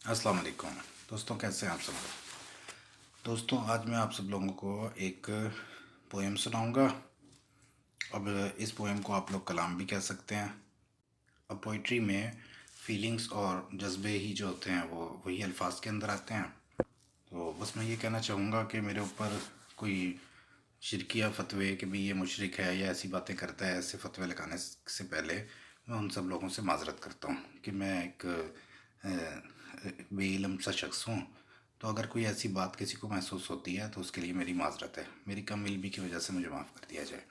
अस्सलाम वालेकुम दोस्तों, कैसे हैं आप सब लोग। दोस्तों, आज मैं आप सब लोगों को एक पोएम सुनाऊंगा। अब इस पोएम को आप लोग कलाम भी कह सकते हैं। अब पोइट्री में फीलिंग्स और जज्बे ही जो होते हैं वो वही अल्फाज के अंदर आते हैं। तो बस मैं ये कहना चाहूँगा कि मेरे ऊपर कोई शिरकिया फतवे कि भाई ये मुशरिक है या ऐसी बातें करता है, ऐसे फतवे लगाने से पहले मैं उन सब लोगों से माज़रत करता हूँ कि मैं एक बेइल्म सा शख्स हूँ। तो अगर कोई ऐसी बात किसी को महसूस होती है तो उसके लिए मेरी माज़रत है, मेरी कम इल्मी की वजह से मुझे माफ़ कर दिया जाए।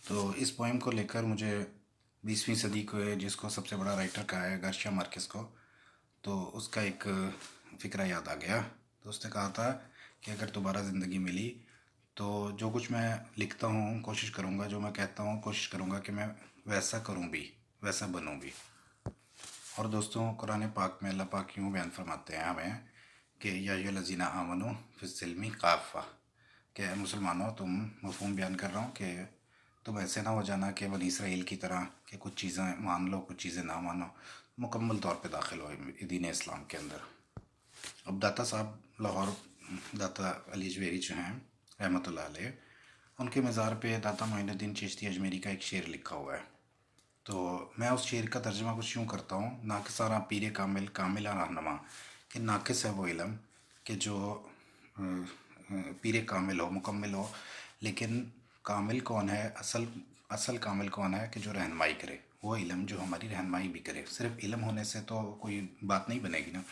तो इस पोएम को लेकर मुझे 20वीं सदी को जिसको सबसे बड़ा राइटर कहा है गार्शिया मार्केस को, तो उसका एक फ़िक्रा याद आ गया। तो उसने कहा था कि अगर दोबारा ज़िंदगी मिली तो जो कुछ मैं लिखता हूँ कोशिश करूँगा, जो मैं कहता हूँ कोशिश करूँगा कि मैं वैसा करूँ भी, वैसा बनूँ भी। और दोस्तों, कुरान पाक में अल्लाह पाक यूँ बयान फरमाते हैं हमें कि या अय्युहल्लज़ीना आमनू फिस्सिल्मी काफ़ा, कि मुसलमानों तुम, मफ़हूम बयान कर रहा हूँ कि तुम ऐसे ना हो जाना कि बनी इसराइल की तरह कि कुछ चीज़ें मान लो कुछ चीज़ें ना मानो, मुकम्मल तौर पे दाखिल हो दीन इस्लाम के अंदर। अब दाता साहब लाहौर, दाता अली जवेरी जो हैं रहमतुल्लाह अलैह, उनके मज़ार पे दाता मोइनुद्दीन चिश्ती अजमेरी का एक शेर लिखा हुआ है। तो मैं उस शेर का तर्जुमा कुछ यूँ करता हूँ। नाकिसारा पीर कामिल कामिला रहनुमा, कि नाकिस है वो इल्म कि जो पीर कामिल हो, मुकम्मिल हो, लेकिन कामिल कौन है, असल असल कामिल कौन है कि जो रहनुमाई करे, वो इल्म जो हमारी रहनुमाई भी करे। सिर्फ इल्म होने से तो कोई बात नहीं बनेगी ना।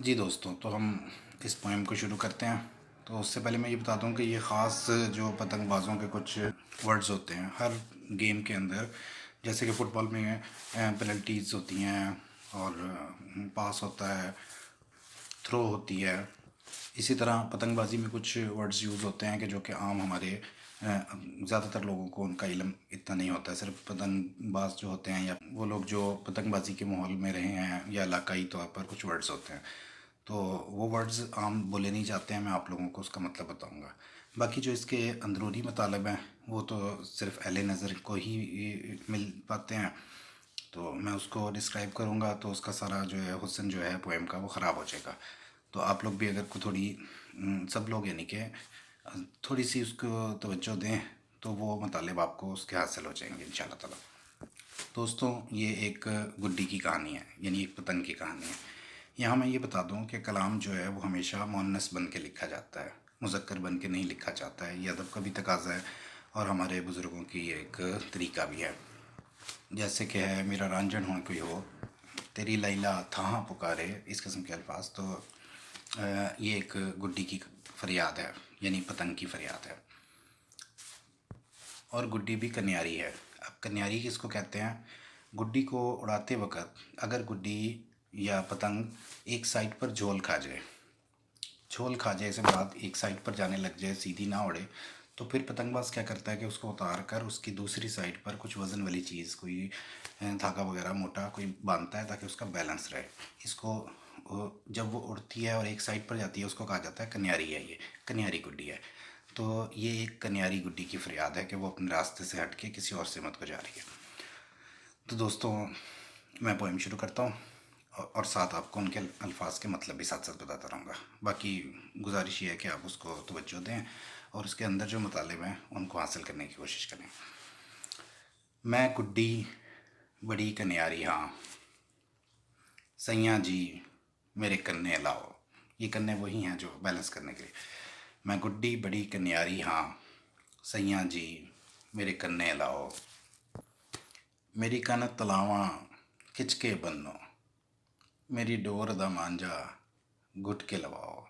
जी दोस्तों, तो हम इस पोएम को शुरू करते हैं। तो उससे पहले मैं ये बता दूं कि ये ख़ास जो पतंगबाज़ों के कुछ वर्ड्स होते हैं हर गेम के अंदर, जैसे कि फ़ुटबॉल में पेनल्टीज़ होती हैं और पास होता है, थ्रो होती है। इसी तरह पतंगबाजी में कुछ वर्ड्स यूज़ होते हैं कि जो कि आम हमारे ज़्यादातर लोगों को उनका इल्म इतना नहीं होता है। सिर्फ पतंगबाज जो होते हैं या वो लोग जो पतंगबाजी के माहौल में रहे हैं या इलाकाई तौर पर कुछ वर्ड्स होते हैं, तो वो वर्ड्स आम बोले नहीं जाते हैं। मैं आप लोगों को उसका मतलब बताऊंगा। बाकी जो इसके अंदरूनी मतलब हैं वो तो सिर्फ अहले नज़र को ही मिल पाते हैं। तो मैं उसको डिस्क्राइब करूँगा तो उसका सारा जो है हुस्न जो है पोएम का वो ख़राब हो जाएगा। तो आप लोग भी अगर को थोड़ी सब लोग यानी कि थोड़ी सी उसको तवज्जो दें तो वो मतलब आपको उसके हासिल हो जाएंगे इंशाल्लाह ताला। दोस्तों, ये एक गुड्डी की कहानी है, यानी एक पतंग की कहानी है। यहाँ मैं ये बता दूँ कि कलाम जो है वो हमेशा मुअन्नस बन के लिखा जाता है, मुज़क्कर बन के नहीं लिखा जाता है। ये अदब का भी तकाज़ा है और हमारे बुज़ुर्गों की एक तरीका भी है। जैसे कि है मेरा रांझण हो कोई हो, तेरी लैला थाह पुकारे, इस किस्म के अल्फाज। तो ये एक गुड्डी की फरियाद है, यानी पतंग की फरियाद है। और गुड्डी भी कन्यारी है। अब कन्यारी किसको कहते हैं? गुड्डी को उड़ाते वक्त अगर गुड्डी या पतंग एक साइड पर झोल खा जाए से बाद एक साइड पर जाने लग जाए, सीधी ना उड़े, तो फिर पतंगबाज क्या करता है कि उसको उतार कर उसकी दूसरी साइड पर कुछ वज़न वाली चीज़, कोई धागा वगैरह मोटा कोई बांधता है ताकि उसका बैलेंस रहे। इसको जब वो उड़ती है और एक साइड पर जाती है उसको कहा जाता है कन्यारी है, ये कन्यारी गुड्डी है। तो ये एक कन्यारी गुड्डी की फरियाद है कि वो अपने रास्ते से हट के किसी और सिमत को जा रही है। तो दोस्तों, मैं पोएम शुरू करता हूँ और साथ आपको उनके अल्फाज के मतलब भी साथ साथ बताता रहूँगा। बाकी गुजारिश ये है कि आप उसको तवज्जो दें और उसके अंदर जो मतलब हैं उनको हासिल करने की कोशिश करें। मैं गुड्डी बड़ी कन्यारी हाँ, सैयाँ जी मेरे कन्ने लाओ। ये कन्ने वही हैं जो बैलेंस करने के लिए। मैं गुड्डी बड़ी कन्यारी हाँ, सैयाँ जी मेरे कन्ने लाओ। मेरी कन तलावां खिंच के बन्नो, मेरी डोर दा मांझा घुट के लवाओ।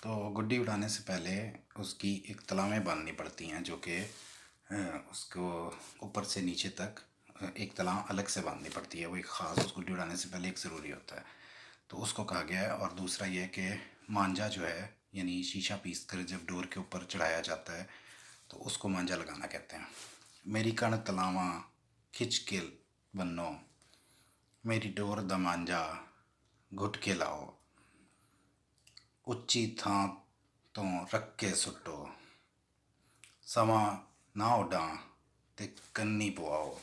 तो गुड्डी उड़ाने से पहले उसकी एक तलावें बांधनी पड़ती हैं, जो कि उसको ऊपर से नीचे तक एक तलाव अलग से बांधनी पड़ती है। वो एक ख़ास उस गुड्डी उड़ाने से पहले एक ज़रूरी होता है, तो उसको कहा गया है। और दूसरा ये कि मांझा जो है, यानी शीशा पीस कर जब डोर के ऊपर चढ़ाया जाता है तो उसको मांझा लगाना कहते हैं। मेरी कण तलावां खिंच के बन्नो, मेरी डोर दा मांझा घुट के लाओ। ਉੱਚੀ ਥਾਂ ਤੋਂ ਰੱਖ ਕੇ ਸੁੱਟੋ, ਸਮਾਂ ਨਾ ਉਡਾਂ ਤੇ ਕੰਨੀ ਪਵਾਓ।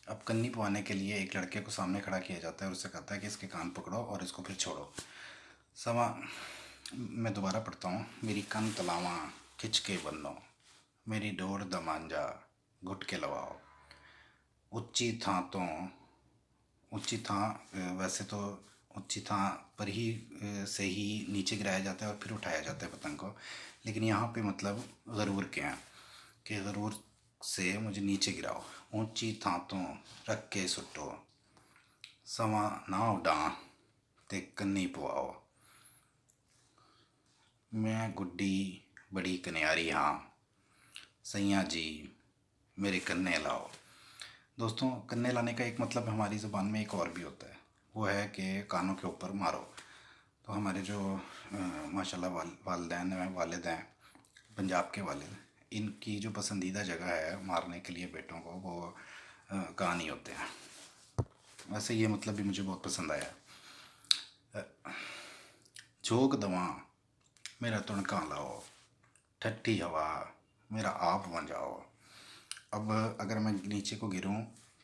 अब कन्नी पवाने के लिए एक लड़के को सामने खड़ा किया जाता है और उससे कहता है कि इसके कान पकड़ो और इसको फिर छोड़ो। समा मैं दोबारा पढ़ता हूँ। मेरी कन तलावा खिंच के बनो, मेरी डोर दमांजा घुट के लवाओ। ਉੱਚੀ ਥਾਂ ਤੋਂ ऊंची था, वैसे तो ऊंची था पर ही से ही नीचे गिराया जाता है और फिर उठाया जाता है पतंग को, लेकिन यहाँ पे मतलब गरूर के हैं कि गरूर से मुझे नीचे गिराओ। ऊंची थां तो रख के सुटो, समा ना उडा ते कन्नी पवाओ। मैं गुड्डी बड़ी कन्यारी हाँ, सैया जी मेरे कन्ने लाओ। दोस्तों, कन्ने लाने का एक मतलब हमारी ज़ुबान में एक और भी होता है, वो है कि कानों के ऊपर मारो। तो हमारे जो माशाल्लाह वालदैन हैं, वालिद हैं, पंजाब के वालिद, इनकी जो पसंदीदा जगह है मारने के लिए बेटों को, वो कान ही होते हैं। वैसे ये मतलब भी मुझे बहुत पसंद आया। झोंक दवा मेरा तुणका लाओ, ठट्ठी हवा मेरा आप बन जाओ। अब अगर मैं नीचे को गिरूं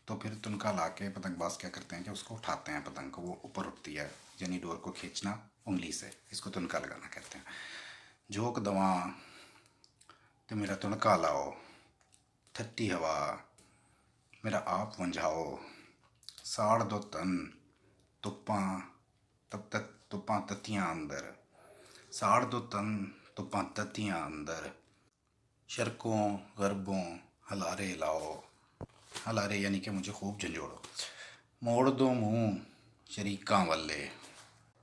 तो फिर तुनका ला के पतंगबाज क्या करते हैं कि उसको उठाते हैं, पतंग को वो ऊपर उठती है, यानी डोर को खींचना उंगली से, इसको तुनका लगाना कहते हैं। झोंक दवा तो मेरा तुनका लाओ, ठट्टी हवा मेरा आप वंझाओ। साड़ दो तन तुप्पा तब तक तुप्पा तत्तियाँ अंदर, साड़ दो तन तुप्पा तत्तियाँ अंदर। शर्कों गरबों हलारे लाओ, हलारे यानी कि मुझे खूब झंझोड़ो। मोड़ दो मुंह शरीका वाले,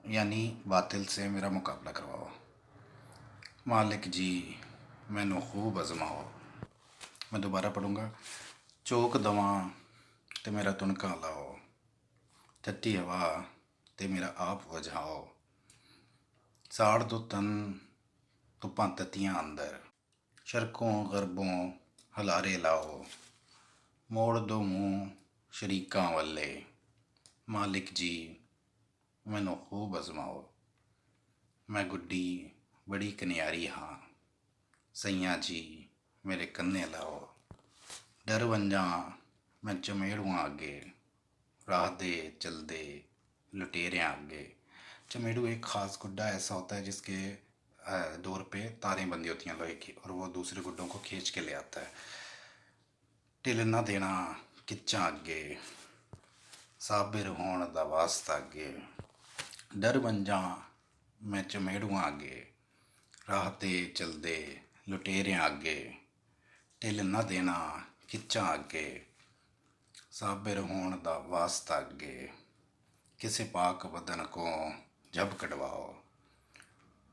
यानी बातिल से मेरा मुकाबला करवाओ। मालिक जी मैनू खूब आजमाओ। मैं दोबारा पढ़ूँगा। चौक दवा ते मेरा तुणका लाओ, ठट्टी हवा ते मेरा आप वझाओ। साड़ दो तन तुप्पा तत्तियाँ अंदर, शर्कों गरबों हलारे लाओ। मोड़ दो मुंह शरीका वाले, मालिक जी मैनू खूब आजमाओ। मैं गुड्डी बड़ी कन्यारी हाँ, सैया जी मेरे कन्ने लाओ। डर वंजा मैं चमेड़ुआं अगे, राह दे चल दे लुटेरियां अगे। चमेड़ू एक ख़ास गुड्डा ऐसा होता है जिसके डोर पे तारें बंधी होती हैं लोहे की, और वो दूसरे गुड्डों को खींच के ले आता है। ढिल ना देना किच्चा अगे, साबिर होण दा वास्ता अगे। डर वंजा मैं चमेड़ुआं अगे, राह ते चलदे लुटेरियां अगे। ढिल ना देना किच्चा अगे, साबिर होण दा वास्ता अगे। किसे पाक बदन को जब कटवाओ,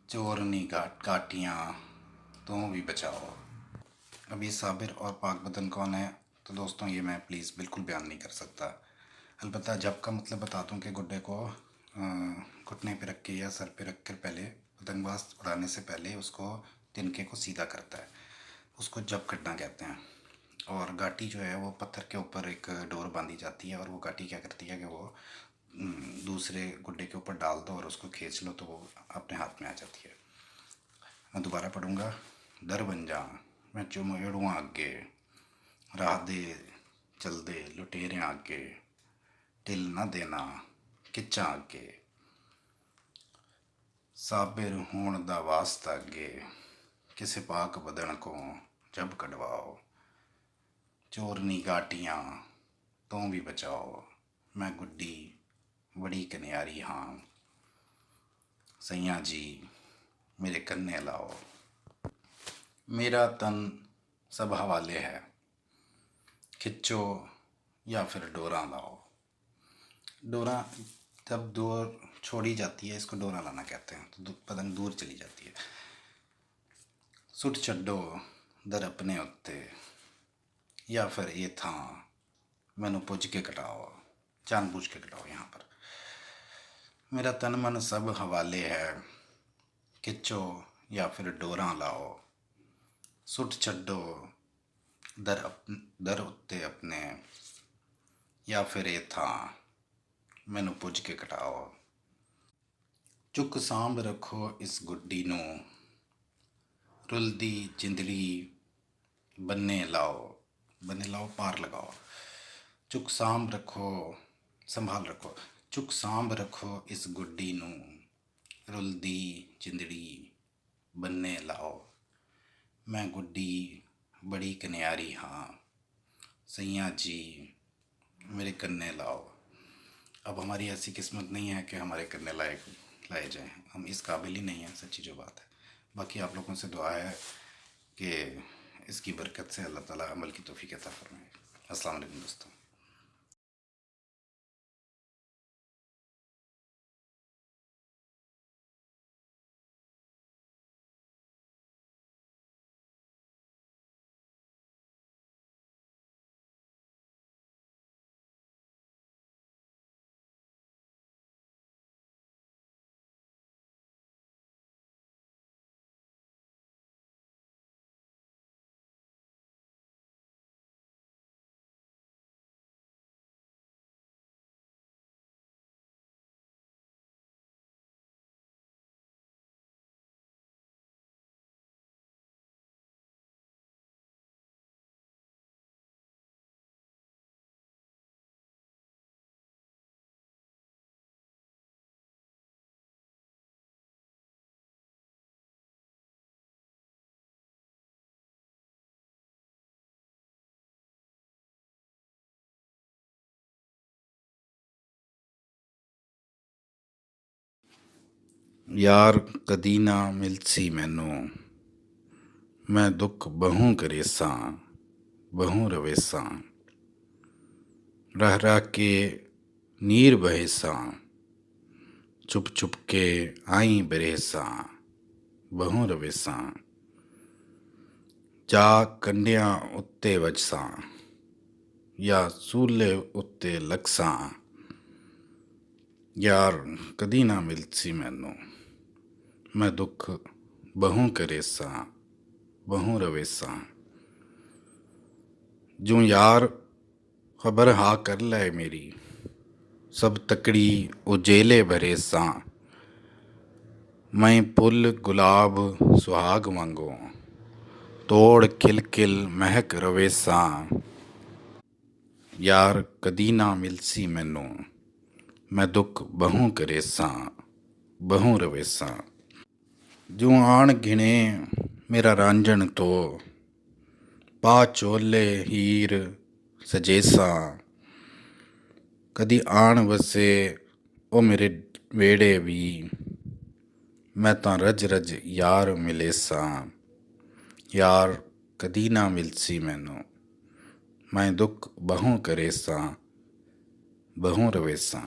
चोरनी काटियाँ तो भी बचाओ। अब ये साबिर और पाक बदन कौन है, तो दोस्तों ये मैं प्लीज़ बिल्कुल बयान नहीं कर सकता। अलबत्ता जब का मतलब बता दूं कि गुड्डे को घुटने पे रख के या सर पे रख कर पहले पतंगबाज उड़ाने से पहले उसको तिनके को सीधा करता है, उसको जब कटना कहते हैं। और गाटी जो है वो पत्थर के ऊपर एक डोर बांधी जाती है, और वो गाटी क्या करती है कि वो दूसरे गुड्डे के ऊपर डाल दो और उसको खींच लो तो वो अपने हाथ में आ जाती है। मैं दोबारा पढ़ूँगा। डर बन जा मैं चुमेड़ुआं अगे, राह दे चल दे लुटेरियां अगे। ढिल ना देना किच्चा अगे, साबिर होण दा वास्ता अगे। किसे पाक बदन को जब कटवाओ, चोरनी गाटियाँ तो भी बचाओ। मैं गुड्डी बड़ी कन्यारी हाँ, सैया जी मेरे कन्ने लाओ। मेरा तन सब हवाले है, खिंचो या फिर डोरा लाओ। डोरा जब डोर छोड़ी जाती है इसको डोरा लाना कहते हैं, तो पतंग दूर चली जाती है। सुट छड्डो दर अपने उत्ते, या फिर ये था मैनू पुज के कटाओ, जानबूझ के कटाओ। यहाँ पर मेरा तन मन सब हवाले है, खिंचो या फिर डोरा लाओ। सुट छड्डो दर उत्ते अपने, या फिर ये था मैनू पुज के कटाओ। चुक सांभ रखो इस गुड्डी नू, रुलदी जिंदड़ी बन्ने लाओ, बन्ने लाओ पार लगाओ। चुक सांभ रखो, संभाल रखो। चुक सांभ रखो इस गुड्डी नू, रुलदी जिंदड़ी बन्ने लाओ। मैं गुड्डी बड़ी कन्यारी हाँ, सैया जी मेरे कन्ने लाओ। अब हमारी ऐसी किस्मत नहीं है कि हमारे कन्ने लायक लाए जाएं, हम इस काबिल ही नहीं हैं, सच्ची जो बात है। बाकी आप लोगों से दुआ है कि इसकी बरकत से अल्लाह ताला अमल की तौफीक अता फरमाए। अस्सलाम वालेकुम दोस्तों। यार कदी ना मिलसी मैनू, मैं दुख बहु करेसा, बहु रवेसा। रह रह के नीर बहेसा, चुप चुप के आई बरेसा, बहु रवेसा। जा कंडियां उत्ते वजसा, या सूले उत्ते लकसा। यार कदी ना मिलसी मैनू, मैं दुख बहु करेसा, बहु रवेसा। जूं यार खबर हा कर लै मेरी, सब तकड़ी उजेले भरेसा। मैं पुल गुलाब सुहाग वांगू, तोड़ खिल खिल महक रवेसा। यार कदी ना मिलसी मैनू, मैं दुख बहु करेसा, बहु रवेसा। जूं आण घिणे मेरा रांझण तो, पा चोले हीर सजेसा। कदी आण वसे ओ मेरे वेड़े भी, मैं तां रज रज यार मिलेसा। यार कदी ना मिलसी मैनू, मैं दुख बहु करेसा, बहु रवेसा।